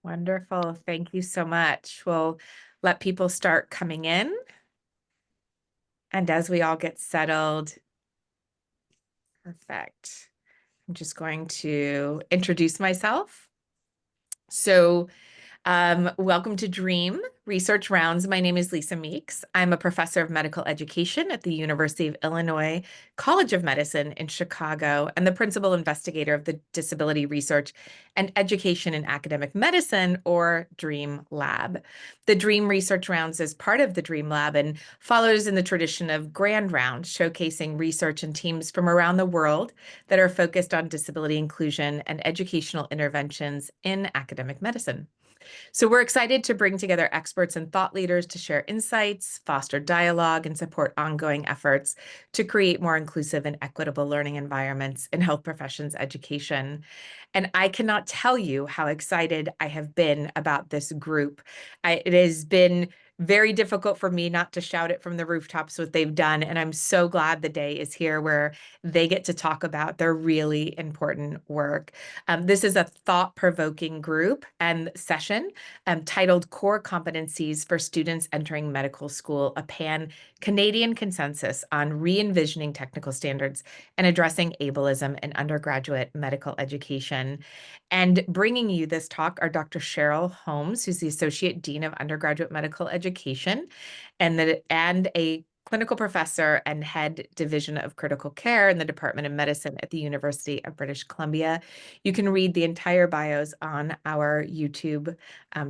Wonderful. Thank you so much. We'll let people start coming in. And as we all get settled, perfect. I'm just going to introduce myself. So welcome to Dream Research Rounds. My name is Lisa Meeks. I'm a professor of medical education at the University of Illinois College of Medicine in Chicago and the principal investigator of the Disability Research and Education in Academic Medicine, or DREAM Lab. The Dream Research Rounds is part of the DREAM Lab and follows in the tradition of Grand Rounds, showcasing research and teams from around the world that are focused on disability inclusion and educational interventions in academic medicine. So we're excited to bring together experts and thought leaders to share insights, foster dialogue, and support ongoing efforts to create more inclusive and equitable learning environments in health professions education. And I cannot tell you how excited I have been about this group. It has been very difficult for me not to shout it from the rooftops what they've done. And I'm so glad the day is here where they get to talk about their really important work. This is a thought-provoking group and session titled Core Competencies for Students Entering Medical School, a Pan-Canadian Consensus on Re-envisioning Technical Standards and Addressing Ableism in Undergraduate Medical Education. And bringing you this talk are Dr. Cheryl Holmes, who's the Associate Dean of Undergraduate Medical Education, and a clinical professor and head division of critical care in the Department of Medicine at the University of British Columbia. You can read the entire bios on our YouTube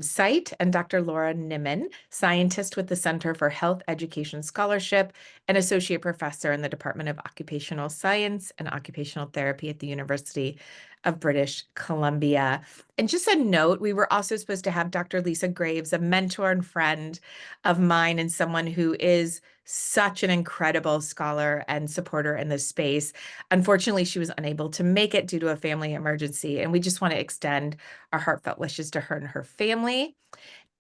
site. And Dr. Laura Nimmon, scientist with the Center for Health Education Scholarship and associate professor in the Department of Occupational Science and Occupational Therapy at the University of British Columbia. And just a note, we were also supposed to have Dr. Lisa Graves, a mentor and friend of mine and someone who is such an incredible scholar and supporter in this space. Unfortunately, she was unable to make it due to a family emergency, and we just want to extend our heartfelt wishes to her and her family.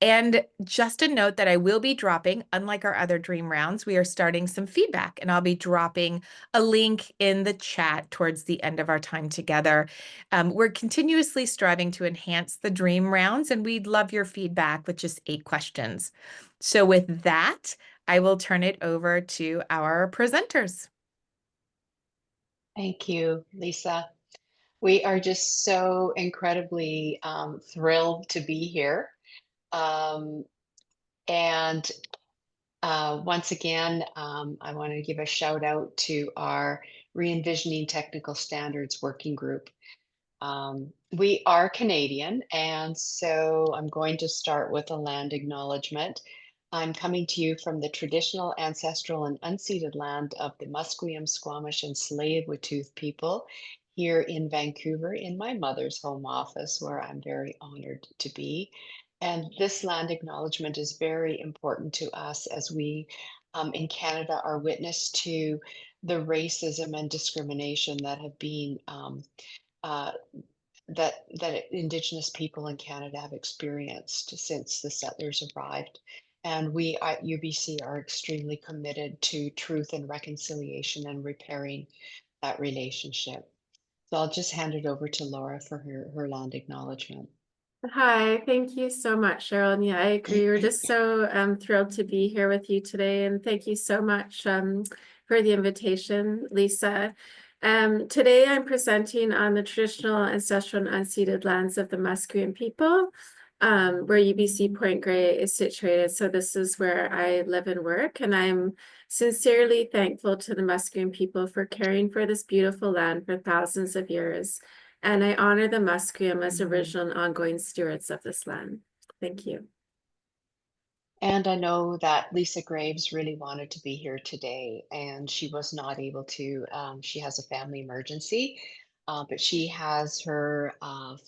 And just a note that I will be dropping, unlike our other Dream Rounds, we are starting some feedback, and I'll be dropping a link in the chat towards the end of our time together. We're continuously striving to enhance the Dream Rounds, and we'd love your feedback with just 8 questions. So with that, I will turn it over to our presenters. Thank you, Lisa. We are just so incredibly thrilled to be here. Um, and Once again, I want to give a shout out to our Re-envisioning Technical Standards Working Group. We are Canadian, and so I'm going to start with a land acknowledgement. I'm coming to you from the traditional, ancestral, and unceded land of the Musqueam, Squamish, and Tsleil-Waututh people here in Vancouver, in my mother's home office, where I'm very honored to be. And this land acknowledgement is very important to us as we in Canada are witness to the racism and discrimination that have been uh, that Indigenous people in Canada have experienced since the settlers arrived. And we at UBC are extremely committed to truth and reconciliation and repairing that relationship. So I'll just hand it over to Laura for her land acknowledgement. Hi, thank you so much, Cheryl. And yeah, I agree. We're just so thrilled to be here with you today. And thank you so much for the invitation, Lisa. Today I'm presenting on the traditional, ancestral, and unceded lands of the Musqueam people, where UBC Point Grey is situated. So this is where I live and work. And I'm sincerely thankful to the Musqueam people for caring for this beautiful land for thousands of years. And I honor the Musqueam as original and ongoing stewards of this land. Thank you. And I know that Lisa Graves really wanted to be here today, and she was not able to. She has a family emergency, but she has her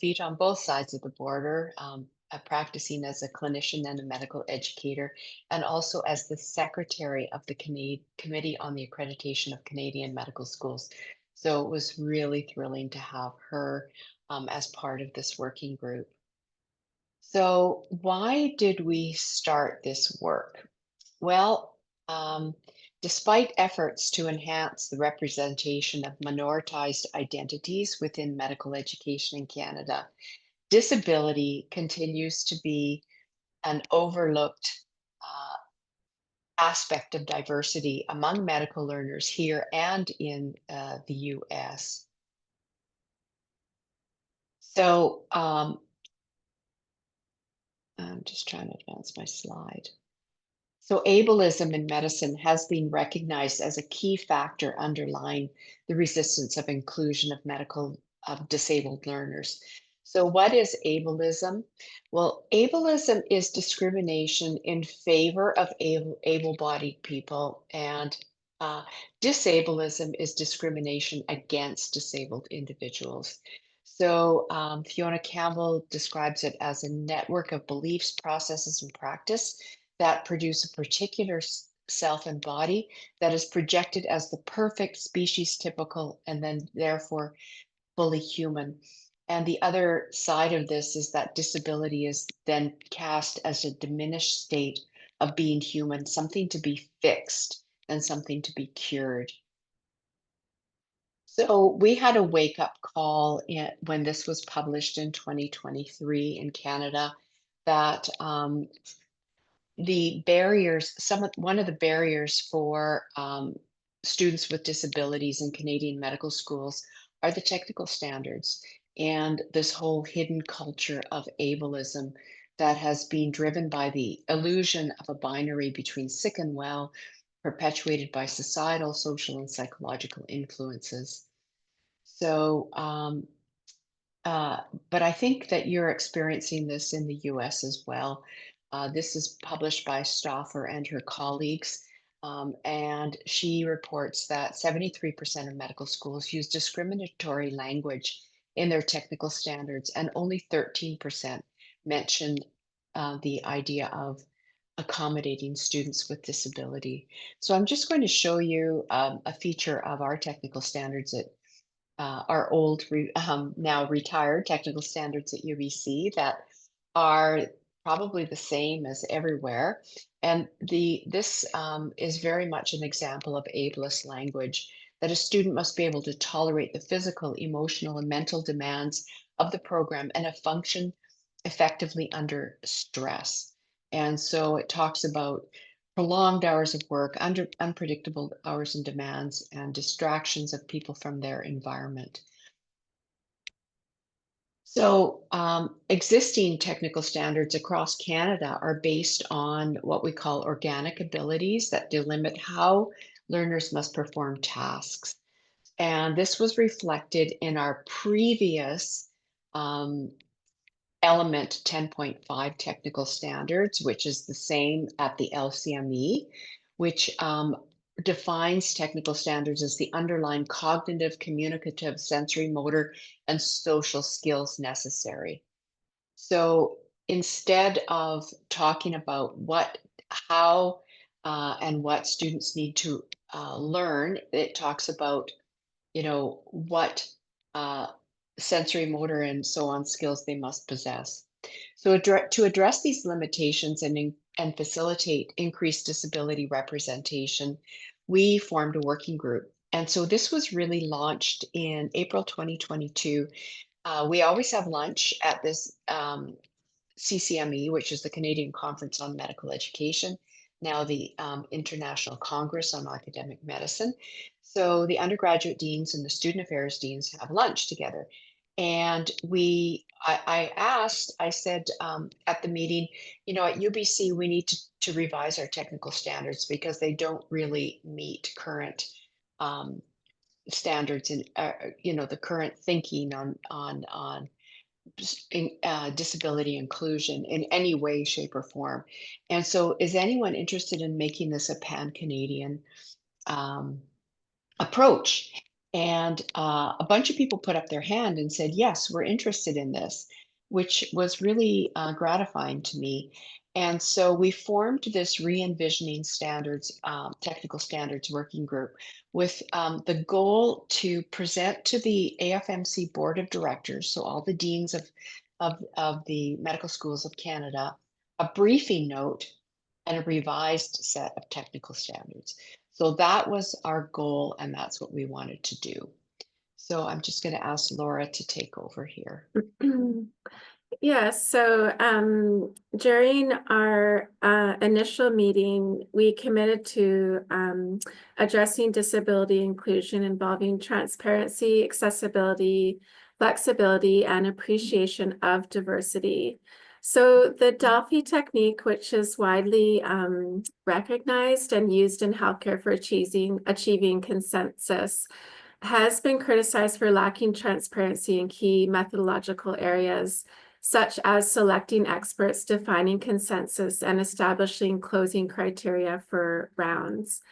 feet on both sides of the border, practicing as a clinician and a medical educator, and also as the secretary of the Committee on the Accreditation of Canadian Medical Schools. So it was really thrilling to have her as part of this working group. So why did we start this work? Well, despite efforts to enhance the representation of minoritized identities within medical education in Canada, disability continues to be an overlooked aspect of diversity among medical learners here and in the US. So I'm just trying to advance my slide. So ableism in medicine has been recognized as a key factor underlying the resistance of inclusion of disabled learners. So what is ableism? Well, ableism is discrimination in favor of able-bodied people, and disableism is discrimination against disabled individuals. So Fiona Campbell describes it as a network of beliefs, processes, and practice that produce a particular self and body that is projected as the perfect species typical and then therefore fully human. And the other side of this is that disability is then cast as a diminished state of being human, something to be fixed and something to be cured. So we had a wake-up call when this was published in 2023 in Canada that the barriers, one of the barriers for students with disabilities in Canadian medical schools are the technical standards and this whole hidden culture of ableism that has been driven by the illusion of a binary between sick and well, perpetuated by societal, social, and psychological influences. So, but I think that you're experiencing this in the US as well. This is published by Stauffer and her colleagues, and she reports that 73% of medical schools use discriminatory language in their technical standards, and only 13% mention the idea of accommodating students with disability. So I'm just going to show you a feature of our technical standards at our old, now retired technical standards at UBC that are probably the same as everywhere. And this is very much an example of ableist language, that a student must be able to tolerate the physical, emotional, and mental demands of the program and function effectively under stress. And so it talks about prolonged hours of work, unpredictable hours and demands, and distractions of people from their environment. So existing technical standards across Canada are based on what we call organic abilities that delimit how learners must perform tasks. And this was reflected in our previous element 10.5 technical standards, which is the same at the LCME, which defines technical standards as the underlying cognitive, communicative, sensory, motor, and social skills necessary. So instead of talking about how, and what students need to learn, it talks about, what sensory, motor, and so on skills they must possess. So to address these limitations and facilitate increased disability representation, we formed a working group. And so this was really launched in April 2022. We always have lunch at this CCME, which is the Canadian Conference on Medical Education, now the International Congress on Academic Medicine. So the undergraduate deans and the student affairs deans have lunch together. And I said at the meeting, at UBC, we need to revise our technical standards because they don't really meet current standards and, the current thinking on disability inclusion in any way, shape, or form. And so is anyone interested in making this a pan-Canadian approach? And a bunch of people put up their hand and said, yes, we're interested in this, which was really gratifying to me. And so we formed this Re-envisioning standards, technical standards working group with the goal to present to the AFMC board of directors, so all the deans of the medical schools of Canada, a briefing note and a revised set of technical standards. So that was our goal, and that's what we wanted to do. So I'm just going to ask Laura to take over here. Yeah, so during our initial meeting, we committed to addressing disability inclusion involving transparency, accessibility, flexibility, and appreciation of diversity. So the Delphi technique, which is widely recognized and used in healthcare for achieving consensus, has been criticized for lacking transparency in key methodological areas, such as selecting experts, defining consensus, and establishing closing criteria for rounds.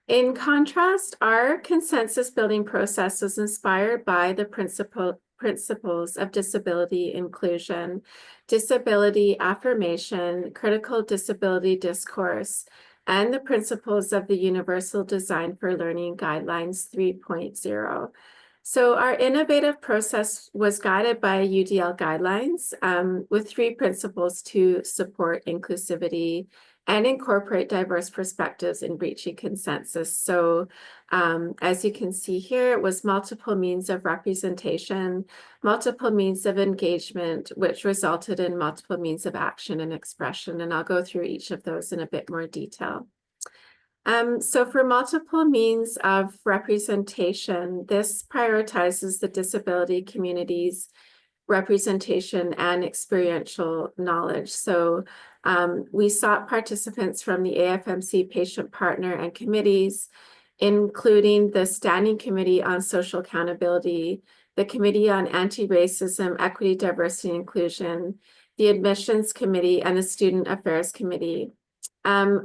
In contrast, our consensus building process was inspired by the principles of disability inclusion, disability affirmation, critical disability discourse, and the principles of the Universal Design for Learning Guidelines 3.0. So our innovative process was guided by UDL guidelines with 3 principles to support inclusivity and incorporate diverse perspectives in reaching consensus. So as you can see here, it was multiple means of representation, multiple means of engagement, which resulted in multiple means of action and expression. And I'll go through each of those in a bit more detail. So for multiple means of representation, this prioritizes the disability community's representation and experiential knowledge. So we sought participants from the AFMC patient partner and committees, including the Standing Committee on Social Accountability, the Committee on Anti-Racism, Equity, Diversity, and Inclusion, the Admissions Committee, and the Student Affairs Committee.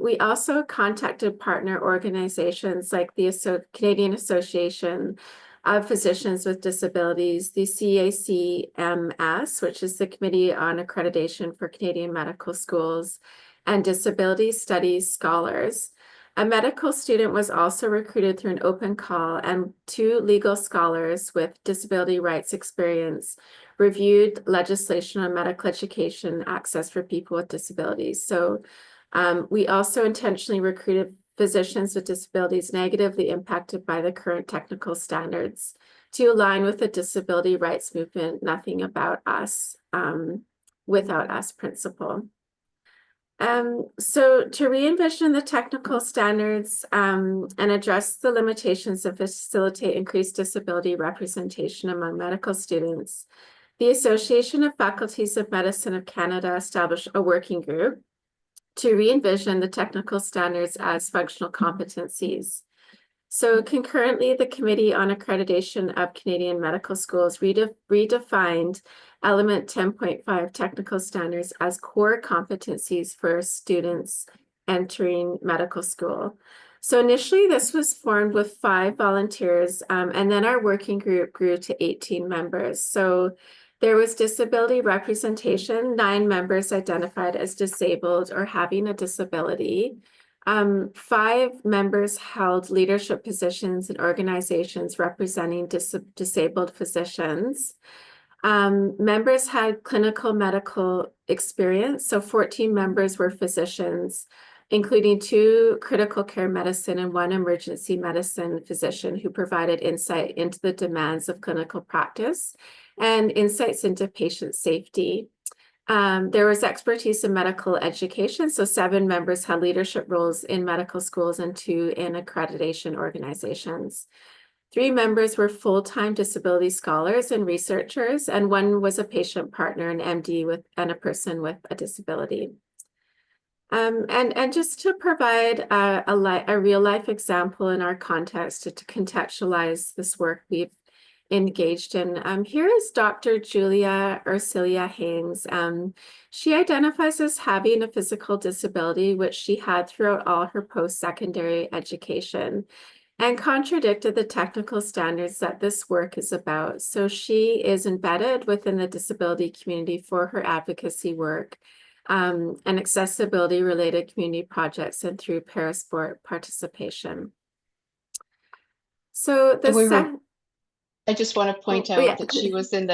We also contacted partner organizations like the Canadian Association of Physicians with Disabilities, the CACMS, which is the Committee on Accreditation for Canadian Medical Schools, and Disability Studies Scholars. A medical student was also recruited through an open call, and 2 legal scholars with disability rights experience reviewed legislation on medical education access for people with disabilities. So we also intentionally recruited physicians with disabilities negatively impacted by the current technical standards to align with the disability rights movement, nothing about us, without us principle. So to re-envision the technical standards and address the limitations that facilitate increased disability representation among medical students, the Association of Faculties of Medicine of Canada established a working group to re-envision the technical standards as functional competencies. So concurrently, the Committee on Accreditation of Canadian Medical Schools redefined Element 10.5 technical standards as core competencies for students entering medical school. So initially, this was formed with 5 volunteers, and then our working group grew to 18 members. So there was disability representation, 9 members identified as disabled or having a disability. 5 members held leadership positions in organizations representing disabled physicians. Members had clinical medical experience, so 14 members were physicians, including 2 critical care medicine and 1 emergency medicine physician who provided insight into the demands of clinical practice and insights into patient safety. There was expertise in medical education, so 7 members had leadership roles in medical schools and 2 in accreditation organizations. 3 members were full-time disability scholars and researchers, and 1 was a patient partner, an MD and a person with a disability. And just to provide a real-life example in our context to contextualize this work we've engaged in. Here is Dr. Julia Ursilia Haynes. She identifies as having a physical disability, which she had throughout all her post-secondary education, and contradicted the technical standards that this work is about. So she is embedded within the disability community for her advocacy work and accessibility-related community projects and through parasport participation. So I just want to point out that she was in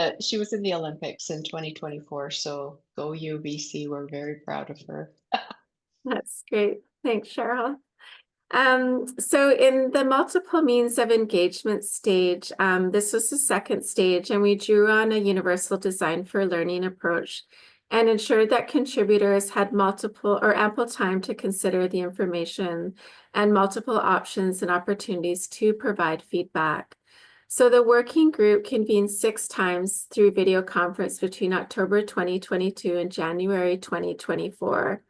the Olympics in 2024. So go UBC. We're very proud of her. That's great. Thanks, Cheryl. So in the multiple means of engagement stage, this was the second stage, and we drew on a universal design for learning approach and ensured that contributors had multiple or ample time to consider the information and multiple options and opportunities to provide feedback. So the working group convened 6 times through video conference between October 2022 and January 2024.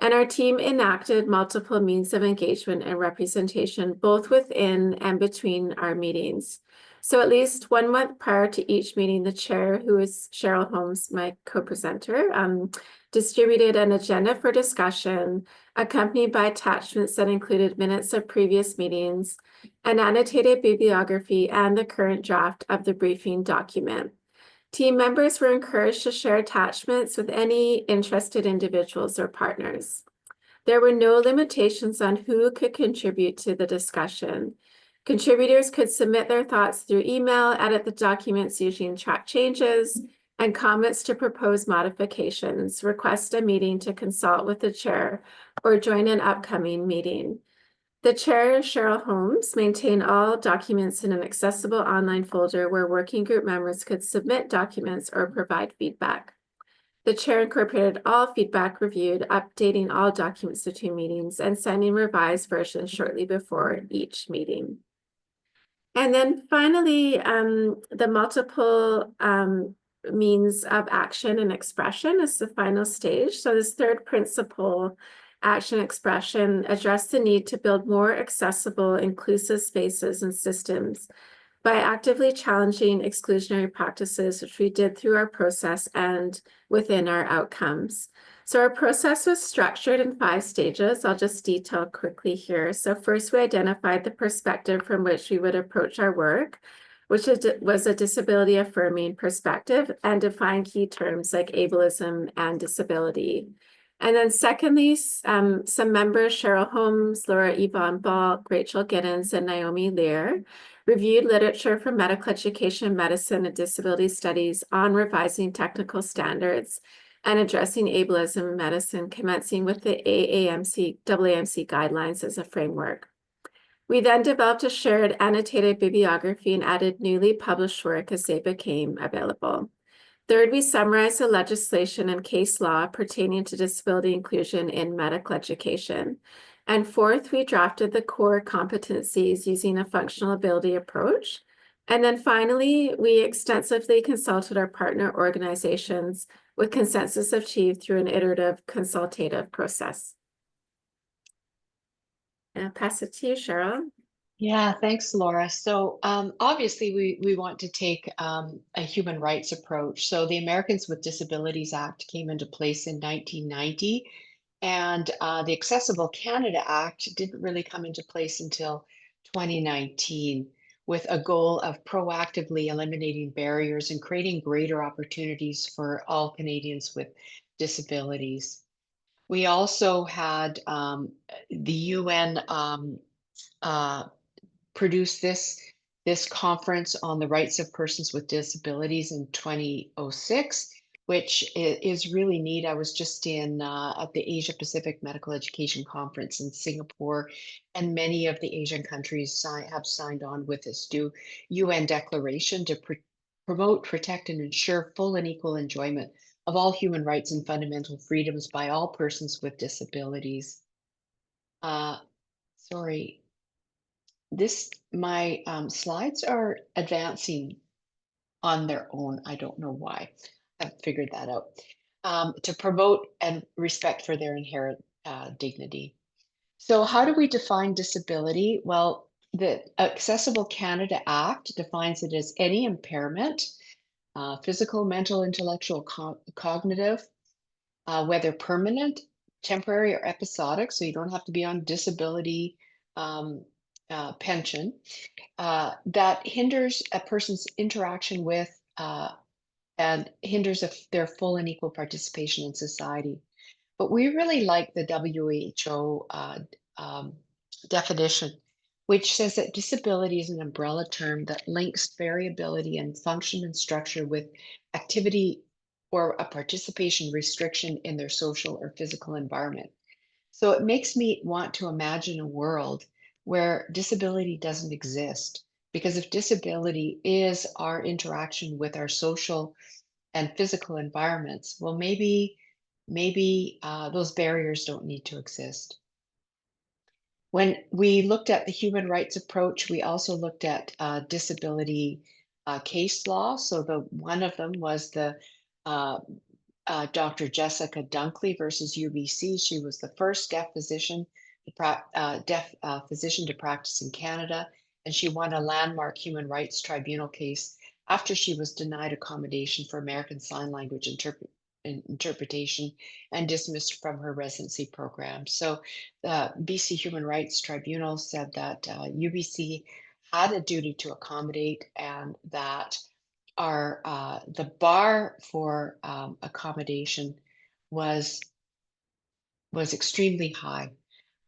And our team enacted multiple means of engagement and representation, both within and between our meetings. So at least 1 month prior to each meeting, the chair, who is Cheryl Holmes, my co-presenter, distributed an agenda for discussion, accompanied by attachments that included minutes of previous meetings, an annotated bibliography, and the current draft of the briefing document. Team members were encouraged to share attachments with any interested individuals or partners. There were no limitations on who could contribute to the discussion. Contributors could submit their thoughts through email, edit the documents using track changes, and comments to propose modifications, request a meeting to consult with the chair, or join an upcoming meeting. The chair, Cheryl Holmes, maintained all documents in an accessible online folder where working group members could submit documents or provide feedback. The chair incorporated all feedback reviewed, updating all documents between meetings, and sending revised versions shortly before each meeting. And then finally, the multiple means of action and expression is the final stage. So this third principle, action expression, addressed the need to build more accessible, inclusive spaces and systems by actively challenging exclusionary practices, which we did through our process and within our outcomes. So our process was structured in 5 stages. I'll just detail quickly here. So first, we identified the perspective from which we would approach our work, which was a disability affirming perspective, and defined key terms like ableism and disability. And then secondly, some members, Cheryl Holmes, Laura Yvonne Balk, Rachel Giddens, and Naomi Lear, reviewed literature from medical education, medicine, and disability studies on revising technical standards and addressing ableism in medicine, commencing with the AAMC guidelines as a framework. We then developed a shared annotated bibliography and added newly published work as they became available. Third, we summarized the legislation and case law pertaining to disability inclusion in medical education. And fourth, we drafted the core competencies using a functional ability approach. And then finally, we extensively consulted our partner organizations with consensus achieved through an iterative consultative process. And I'll pass it to you, Cheryl. Yeah, thanks, Laura. So obviously, we want to take a human rights approach. So the Americans with Disabilities Act came into place in 1990, and the Accessible Canada Act didn't really come into place until 2019, with a goal of proactively eliminating barriers and creating greater opportunities for all Canadians with disabilities. We also had the UN produced this conference on the rights of persons with disabilities in 2006, which is really neat. I was just in at the Asia Pacific Medical Education Conference in Singapore, and many of the Asian countries have signed on with this UN declaration to promote, protect, and ensure full and equal enjoyment of all human rights and fundamental freedoms by all persons with disabilities. Sorry. My slides are advancing on their own. I don't know why. I've figured that out. To promote and respect for their inherent dignity. So how do we define disability? Well, the Accessible Canada Act defines it as any impairment, physical, mental, intellectual, cognitive, whether permanent, temporary, or episodic. So you don't have to be on disability pension, that hinders a person's interaction with and hinders their full and equal participation in society. But we really like the WHO definition, which says that disability is an umbrella term that links variability in function and structure with activity or a participation restriction in their social or physical environment. So it makes me want to imagine a world where disability doesn't exist. Because if disability is our interaction with our social and physical environments, well, maybe those barriers don't need to exist. When we looked at the human rights approach, we also looked at disability case law. So the one of them was the uh, Dr. Jessica Dunkley versus UBC. She was the first deaf physician to practice in Canada, and she won a landmark human rights tribunal case after she was denied accommodation for American Sign Language interpretation and dismissed from her residency program. So the BC Human Rights Tribunal said that UBC had a duty to accommodate, and that the bar for accommodation was extremely high,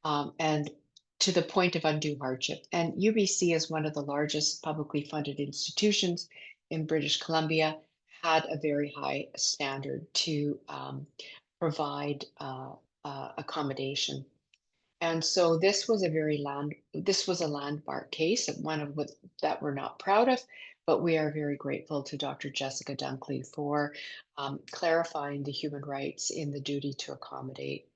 and to the point of undue hardship. And UBC is one of the largest publicly funded institutions in British Columbia, had a very high standard to provide accommodation. And so this was a landmark case, and one of that we're not proud of, but we are very grateful to Dr. Jessica Dunkley for clarifying the human rights in the duty to accommodate.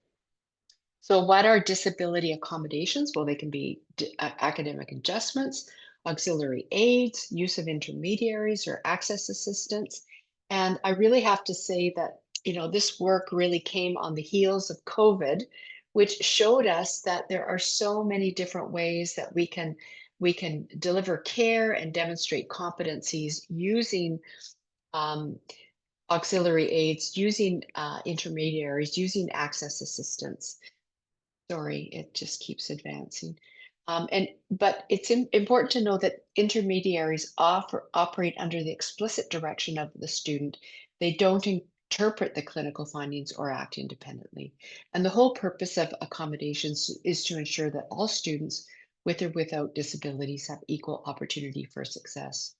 So what are disability accommodations? Well, they can be academic adjustments, auxiliary aids, use of intermediaries or access assistance. And I really have to say that, this work really came on the heels of COVID, which showed us that there are so many different ways that we can deliver care and demonstrate competencies using um, auxiliary aids, using intermediaries, using access assistance. Sorry, it just keeps advancing. But it's important to know that intermediaries operate under the explicit direction of the student. They don't interpret the clinical findings or act independently. And the whole purpose of accommodations is to ensure that all students, with or without disabilities, have equal opportunity for success.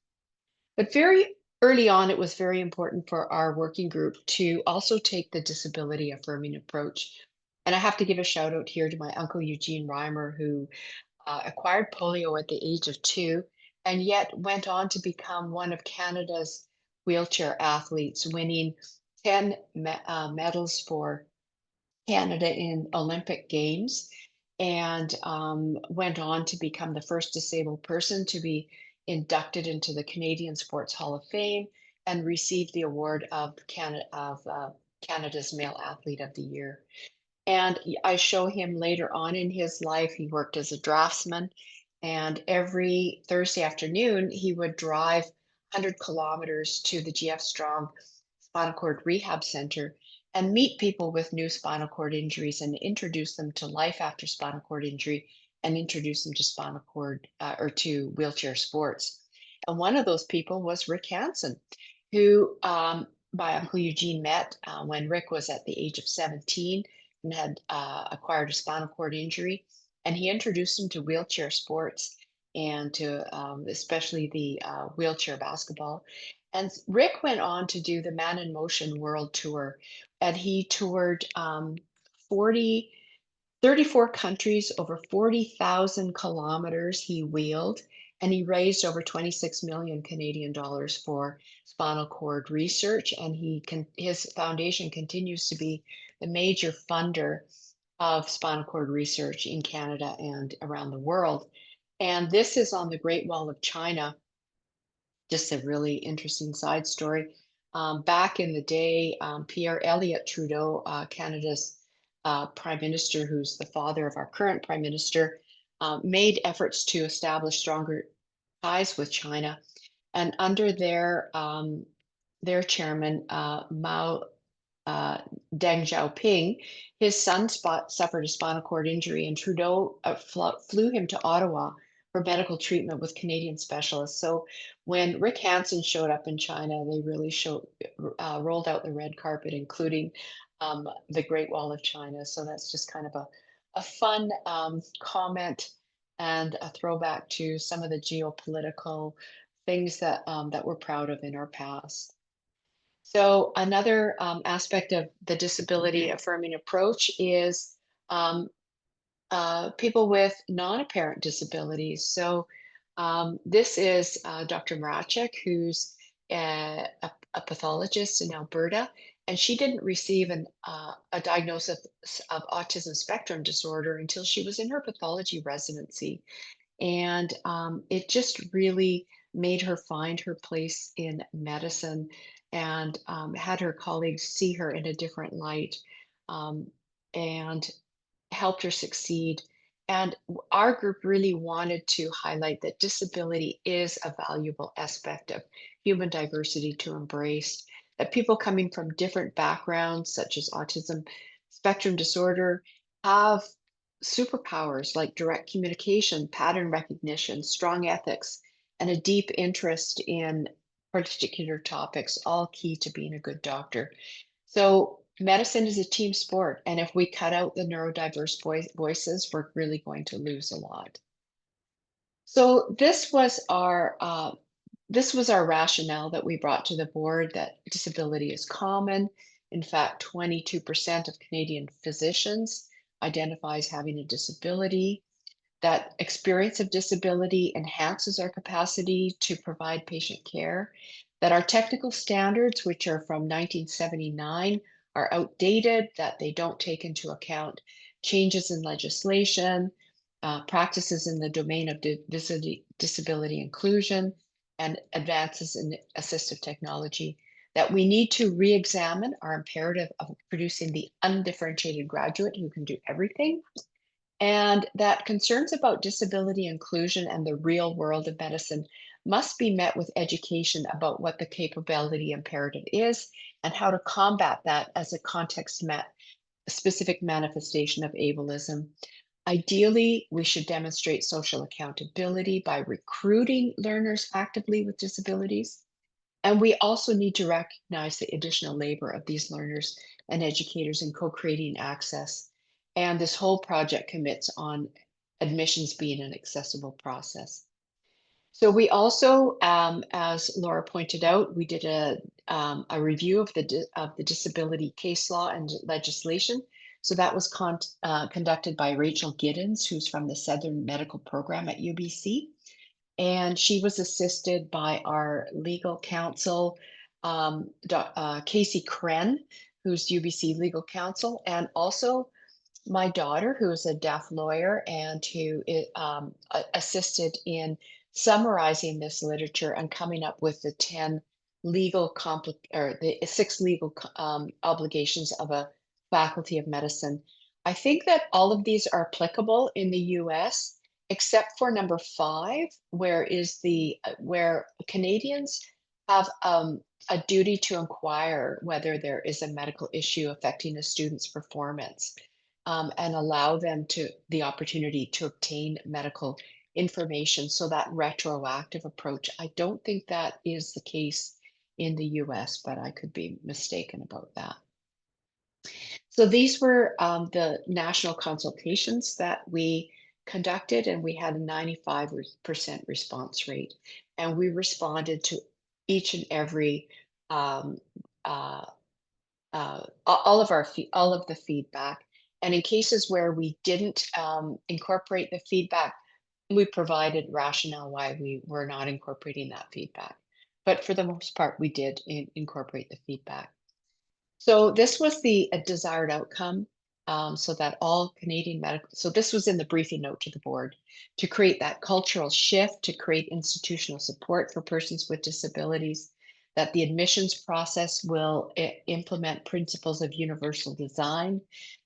But very early on, it was very important for our working group to also take the disability affirming approach. And I have to give a shout out here to my uncle Eugene Reimer, who acquired polio at the age of 2, and yet went on to become one of Canada's wheelchair athletes, winning 10 medals for Canada in Olympic Games, and went on to become the first disabled person to be inducted into the Canadian Sports Hall of Fame and received the award of Canada's Male Athlete of the Year. And I show him later on in his life, he worked as a draftsman, and every Thursday afternoon, he would drive 100 kilometers to the GF Strong Spinal Cord Rehab Center and meet people with new spinal cord injuries and introduce them to life after spinal cord injury and introduce them to spinal cord or to wheelchair sports. And one of those people was Rick Hansen, who my Uncle Eugene met when Rick was at the age of 17 and had acquired a spinal cord injury. And he introduced him to wheelchair sports and to especially the wheelchair basketball. And Rick went on to do the Man in Motion World Tour, and he toured 34 countries, over 40,000 kilometers he wheeled, and he raised over 26 million Canadian dollars for spinal cord research. And his foundation continues to be the major funder of spinal cord research in Canada and around the world. And this is on the Great Wall of China. Just a really interesting side story. Back in the day, Pierre Elliott Trudeau, Canada's prime minister, who's the father of our current prime minister, made efforts to establish stronger ties with China. And under their chairman, Mao Deng Xiaoping, his son suffered a spinal cord injury, and Trudeau flew him to Ottawa for medical treatment with Canadian specialists. So when Rick Hansen showed up in China, they really rolled out the red carpet, including the Great Wall of China. So that's just kind of a fun comment and a throwback to some of the geopolitical things that we're proud of in our past. So another aspect of the disability affirming approach is people with non-apparent disabilities. So this is Dr. Marachek, who's a pathologist in Alberta, and she didn't receive a diagnosis of autism spectrum disorder until she was in her pathology residency. And it just really made her find her place in medicine and had her colleagues see her in a different light. And helped her succeed. And our group really wanted to highlight that disability is a valuable aspect of human diversity to embrace, that people coming from different backgrounds, such as autism spectrum disorder, have superpowers like direct communication, pattern recognition, strong ethics, and a deep interest in particular topics, all key to being a good doctor. So medicine is a team sport, and if we cut out the neurodiverse voices, we're really going to lose a lot. So this was our rationale that we brought to the board, that disability is common. In fact, 22% of Canadian physicians identify as having a disability. That experience of disability enhances our capacity to provide patient care, that our technical standards, which are from 1979, are outdated, that they don't take into account changes in legislation, practices in the domain of disability inclusion, and advances in assistive technology, that we need to re-examine our imperative of producing the undifferentiated graduate who can do everything, and that concerns about disability inclusion and the real world of medicine must be met with education about what the capability imperative is and how to combat that as a specific manifestation of ableism. Ideally, we should demonstrate social accountability by recruiting learners actively with disabilities. And we also need to recognize the additional labor of these learners and educators in co-creating access. And this whole project commits on admissions being an accessible process. So we also, as Laura pointed out, we did a review of the disability case law and legislation. So that was conducted by Rachel Giddens, who's from the Southern Medical Program at UBC. And she was assisted by our legal counsel, Casey Kren, who's UBC legal counsel, and also my daughter, who is a deaf lawyer and who assisted in summarizing this literature and coming up with the 10 legal or the 6 legal obligations of a faculty of medicine. I think that all of these are applicable in the US, except for number 5, where Canadians have a duty to inquire whether there is a medical issue affecting a student's performance, and allow them the opportunity to obtain medical information. So that retroactive approach, I don't think that is the case in the US, but I could be mistaken about that. So these were the national consultations that we conducted, and we had a 95% response rate. And we responded to each and every all of the feedback. And in cases where we didn't incorporate the feedback, we provided rationale why we were not incorporating that feedback. But for the most part, we did incorporate the feedback. So this was the desired outcome, so that all Canadian medical, so this was in the briefing note to the board, to create that cultural shift, to create institutional support for persons with disabilities, that the admissions process will implement principles of universal design,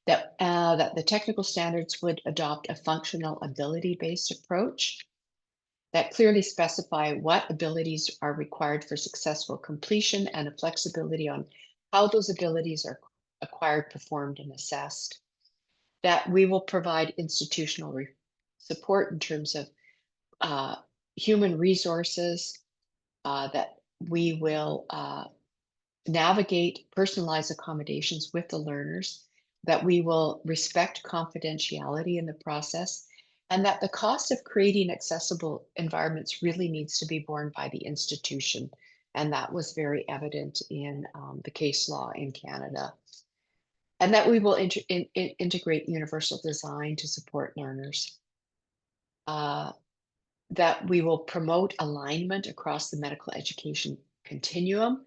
that the technical standards would adopt a functional ability-based approach, that clearly specify what abilities are required for successful completion, and a flexibility on how those abilities are acquired, performed, and assessed, that we will provide institutional support in terms of human resources, that we will navigate personalized accommodations with the learners, that we will respect confidentiality in the process, and that the cost of creating accessible environments really needs to be borne by the institution. And that was very evident in the case law in Canada. And that we will integrate universal design to support learners. That we will promote alignment across the medical education continuum,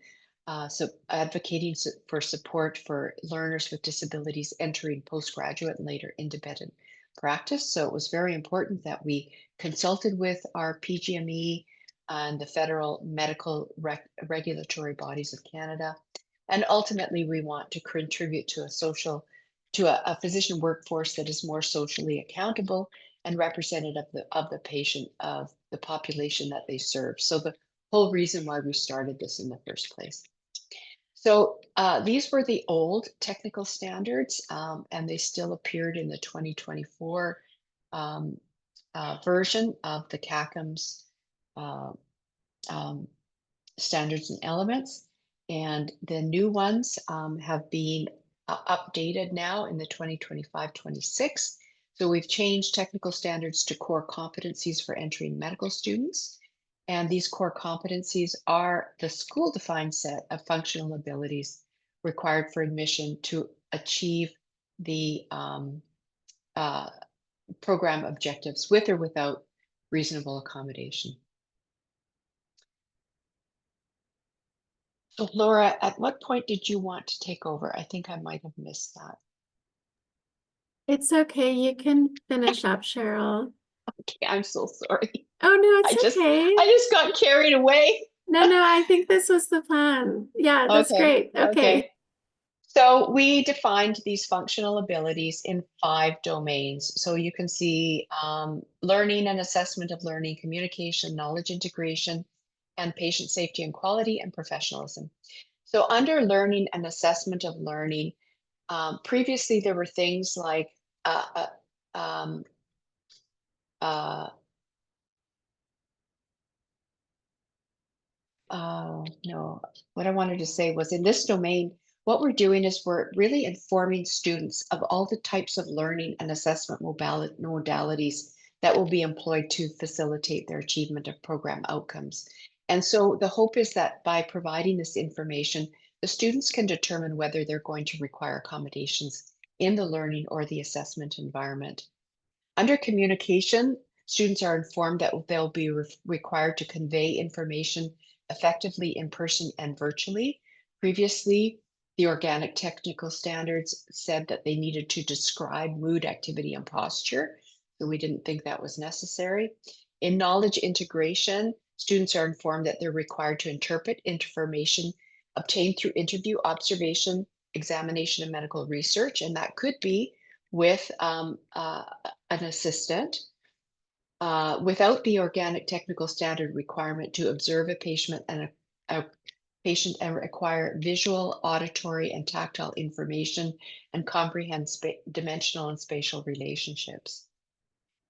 so advocating for support for learners with disabilities entering postgraduate and later independent practice. So it was very important that we consulted with our PGME and the federal medical regulatory bodies of Canada. And ultimately, we want to contribute to a physician workforce that is more socially accountable and representative of the patient, of the population that they serve. So the whole reason why we started this in the first place. So these were the old technical standards, and they still appeared in the 2024 version of the CACM's standards and elements. And the new ones have been updated now in the 2025-26. So we've changed technical standards to core competencies for entering medical students. And these core competencies are the school-defined set of functional abilities required for admission to achieve the program objectives with or without reasonable accommodation. So Laura, at what point did you want to take over? I think I might have missed that. It's okay. You can finish up, Cheryl. Okay, I'm so sorry. Oh, no, it's okay. I just got carried away. No, I think this was the plan. Yeah, that's great. Okay. So we defined these functional abilities in 5 domains. So you can see learning and assessment of learning, communication, knowledge integration, and patient safety and quality, and professionalism. So under learning and assessment of learning, previously there were things like no, what I wanted to say was in this domain, what we're doing is we're really informing students of all the types of learning and assessment modalities that will be employed to facilitate their achievement of program outcomes. And so the hope is that by providing this information, the students can determine whether they're going to require accommodations in the learning or the assessment environment. Under communication, students are informed that they'll be required to convey information effectively in person and virtually. Previously, the organic technical standards said that they needed to describe mood, activity, and posture, so we didn't think that was necessary. In knowledge integration, students are informed that they're required to interpret information obtained through interview, observation, examination, and medical research, and that could be with an assistant, without the organic technical standard requirement to observe a patient and acquire visual, auditory, and tactile information and comprehend dimensional and spatial relationships.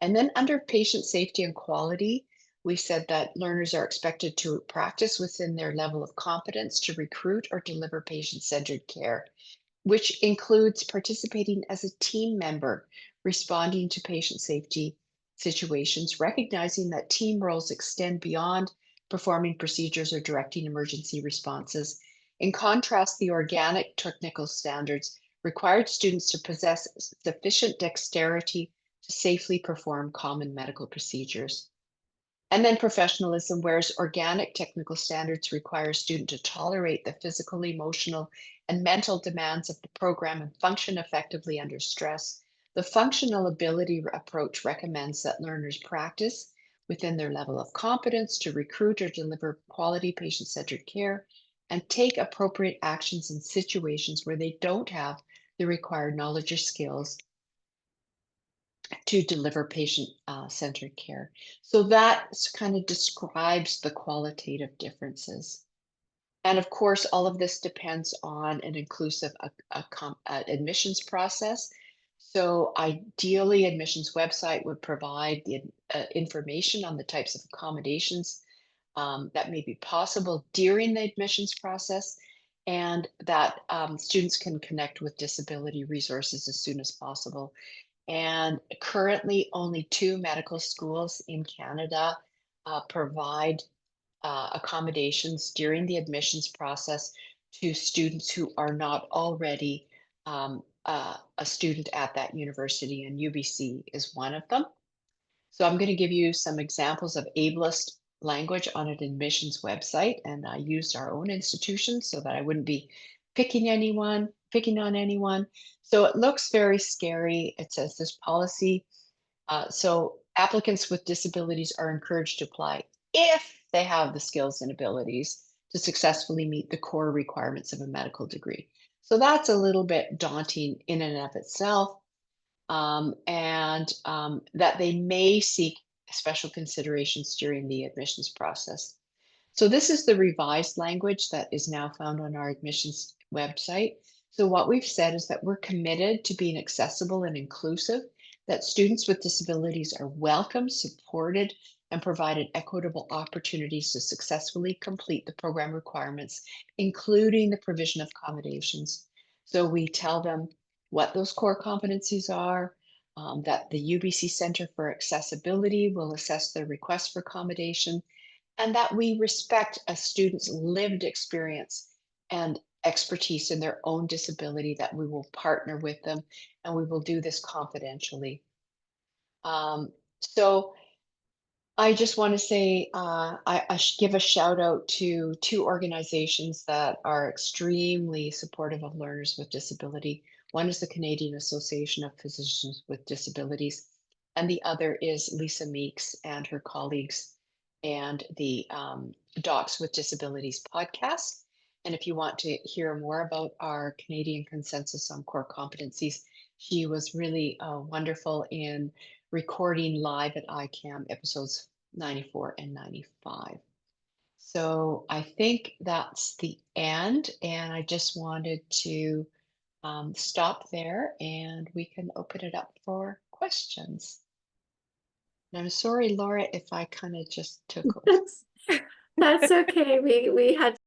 And then under patient safety and quality, we said that learners are expected to practice within their level of competence to recruit or deliver patient-centered care, which includes participating as a team member, responding to patient safety situations, recognizing that team roles extend beyond performing procedures or directing emergency responses. In contrast, the organic technical standards required students to possess sufficient dexterity to safely perform common medical procedures. And then professionalism, whereas organic technical standards require a student to tolerate the physical, emotional, and mental demands of the program and function effectively under stress. The functional ability approach recommends that learners practice within their level of competence to recruit or deliver quality patient-centered care and take appropriate actions in situations where they don't have the required knowledge or skills to deliver patient-centered care. So that kind of describes the qualitative differences. And of course, all of this depends on an inclusive admissions process. So ideally, admissions website would provide the information on the types of accommodations that may be possible during the admissions process, and that students can connect with disability resources as soon as possible. And currently, only 2 medical schools in Canada provide accommodations during the admissions process to students who are not already a student at that university, and UBC is one of them. So I'm going to give you some examples of ableist language on an admissions website, and I used our own institution so that I wouldn't be picking on anyone. So it looks very scary. It says this policy. So applicants with disabilities are encouraged to apply if they have the skills and abilities to successfully meet the core requirements of a medical degree. So that's a little bit daunting in and of itself, and that they may seek special considerations during the admissions process. So this is the revised language that is now found on our admissions website. So what we've said is that we're committed to being accessible and inclusive, that students with disabilities are welcome, supported, and provided equitable opportunities to successfully complete the program requirements, including the provision of accommodations. So we tell them what those core competencies are, that the UBC Center for Accessibility will assess their request for accommodation, and that we respect a student's lived experience and expertise in their own disability, that we will partner with them, and we will do this confidentially. So I just want to say I should give a shout out to two organizations that are extremely supportive of learners with disability. One is the Canadian Association of Physicians with Disabilities, and the other is Lisa Meeks and her colleagues and the Docs with Disabilities podcast. And if you want to hear more about our Canadian consensus on core competencies, she was really wonderful in recording live at ICAM episodes 94 and 95. So I think that's the end, and I just wanted to stop there, and we can open it up for questions. And I'm sorry, Laura, if I kind of just took over. That's okay. We had